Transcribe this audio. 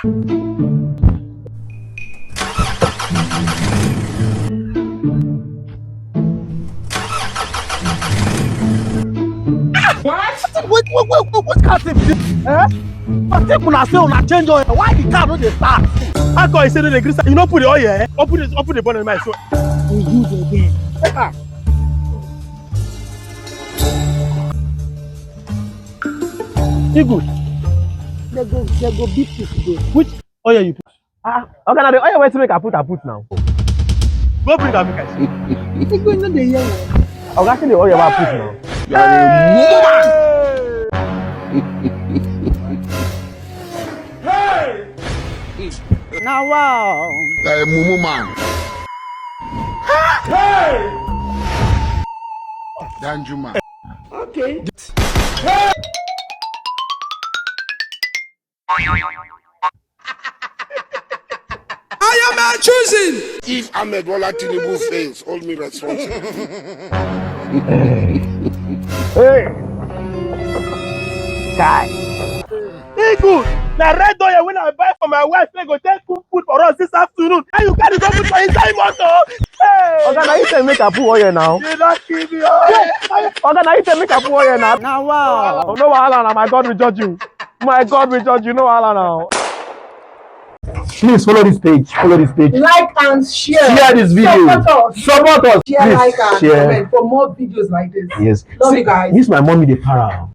What car thing be this? But take una say una change oil. Why the car no dey start? How come you say no dey gree start? You no put the oil, eh? Or put the bonnet in my so. We use again. Take am. E good. They go beat you today. Which oil you put? Okay, now the oil wey to make I put now. Go bring am make I see. You think we know the year? Okay, see the oil wey I put now. You are a woman. Now wow. You are a mumu man. Danjuma. Okay. I am not choosing. If Ahmed Bola Tinubu fails, hold me responsible. Hey! Guy! E good. Na red oil wey I buy for my wife wey go take cook food for us this afternoon. How you carry go put for inside motor? Hey! Okay, now you say make I put oil now. You don kill me. Oh. Okay, now you say make I put oil now. Now wow. Oh, no wahala now, my God will judge you. My God will judge you, no wahala now. Please follow this page. Follow this page. Like and share. Share this video. Support us. Support us. Share, Please like, and share. comment for more videos like this. Yes. Love you guys. Miss my mommy the para.